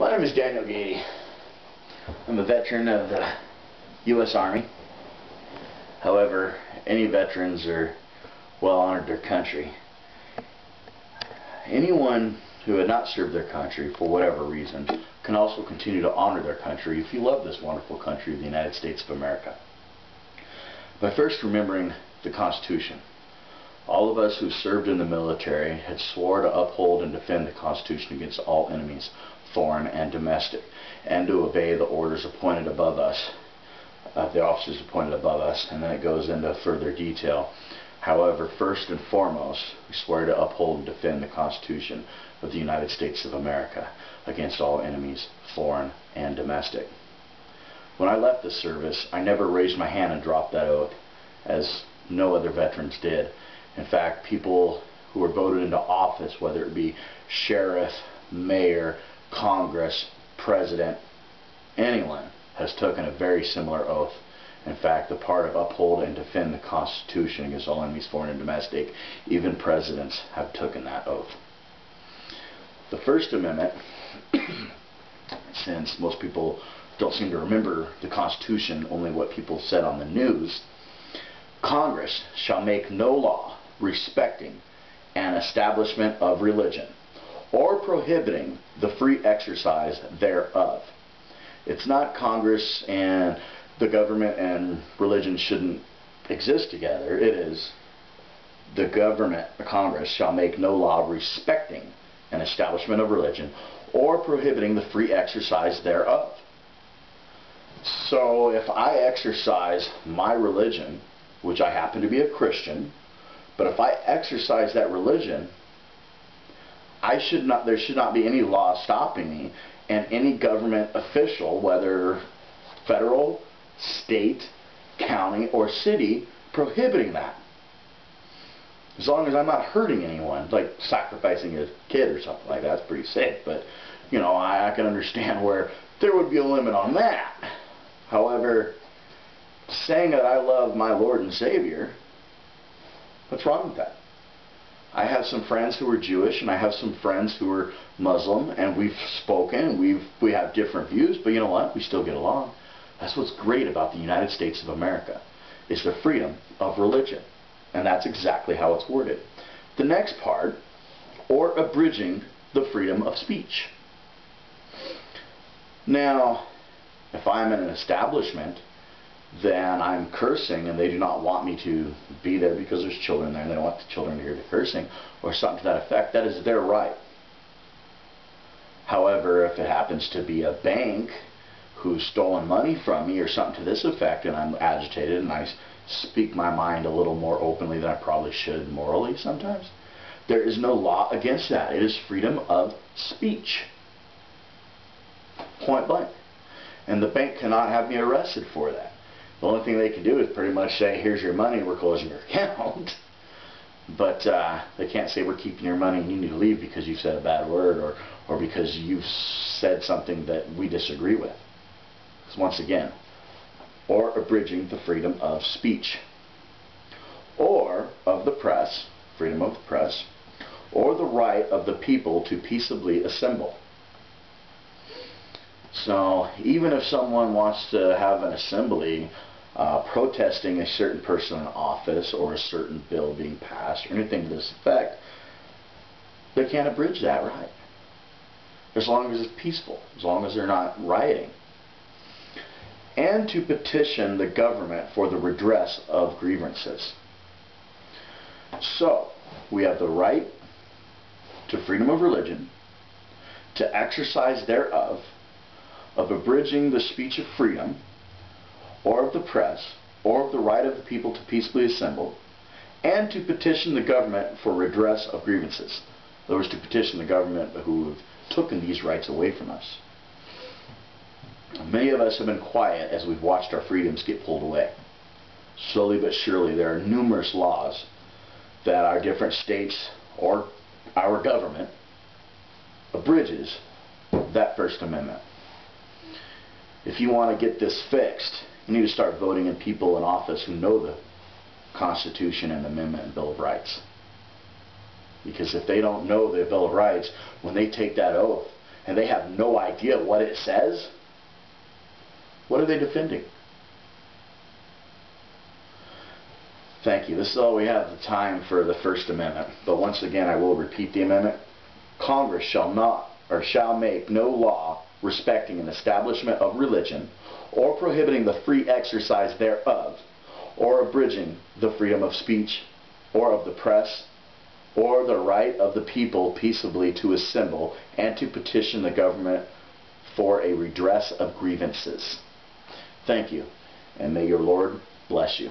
My name is Daniel Gady. I'm a veteran of the U.S. Army. However, any veterans are well honored their country. Anyone who had not served their country for whatever reason can also continue to honor their country if you love this wonderful country of the United States of America. By first remembering the Constitution. All of us who served in the military had swore to uphold and defend the Constitution against all enemies, foreign and domestic, and to obey the orders appointed above us, the officers appointed above us, and then it goes into further detail. However, first and foremost, we swear to uphold and defend the Constitution of the United States of America against all enemies, foreign and domestic. When I left the service, I never raised my hand and dropped that oath, as no other veterans did. In fact, people who were voted into office, whether it be sheriff, mayor, Congress, president, anyone has taken a very similar oath. In fact, the part of uphold and defend the Constitution against all enemies, foreign and domestic, even presidents have taken that oath. The First Amendment, since most people don't seem to remember the Constitution, only what people said on the news, Congress shall make no law respecting an establishment of religion or prohibiting the free exercise thereof. It's not Congress and the government and religion shouldn't exist together. It is the government, the Congress, shall make no law respecting an establishment of religion or prohibiting the free exercise thereof. So if I exercise my religion, which I happen to be a Christian, but if I exercise that religion, there should not be any law stopping me, and any government official, whether federal, state, county, or city, prohibiting that. As long as I'm not hurting anyone, like sacrificing a kid or something like that. That's pretty sick, but you know, I can understand where there would be a limit on that. However, saying that I love my Lord and Savior, what's wrong with that? I have some friends who are Jewish, and I have some friends who are Muslim, and we've spoken, we have different views, but you know what? We still get along. That's what's great about the United States of America, is the freedom of religion. And that's exactly how it's worded. The next part, or abridging the freedom of speech. Now, if I'm in an establishment, then I'm cursing and they do not want me to be there because there's children there and they don't want the children to hear the cursing or something to that effect, that is their right. However, if it happens to be a bank who's stolen money from me or something to this effect and I'm agitated and I speak my mind a little more openly than I probably should morally sometimes, there is no law against that. It is freedom of speech. Point blank. And the bank cannot have me arrested for that. The only thing they can do is pretty much say, here's your money, we're closing your account. But they can't say, we're keeping your money and you need to leave because you said a bad word or because you've said something that we disagree with. Because once again, or abridging the freedom of speech, or of the press, freedom of the press, or the right of the people to peaceably assemble. So even if someone wants to have an assembly protesting a certain person in office or a certain bill being passed or anything to this effect, they can't abridge that right. As long as it's peaceful, as long as they're not rioting. And to petition the government for the redress of grievances. So, we have the right to freedom of religion, to exercise thereof, of abridging the speech of freedom, or of the press, or of the right of the people to peacefully assemble, and to petition the government for redress of grievances. In other words, to petition the government who have taken these rights away from us. Many of us have been quiet as we've watched our freedoms get pulled away. Slowly but surely, there are numerous laws that our different states or our government abridges that First Amendment. If you want to get this fixed, you need to start voting in people in office who know the Constitution and the Amendment and Bill of Rights. Because if they don't know the Bill of Rights, when they take that oath, and they have no idea what it says, what are they defending? Thank you. This is all we have the time for the First Amendment. But once again, I will repeat the amendment. Congress shall not or shall make no law respecting an establishment of religion, or prohibiting the free exercise thereof, or abridging the freedom of speech, or of the press, or the right of the people peaceably to assemble and to petition the government for a redress of grievances. Thank you, and may your Lord bless you.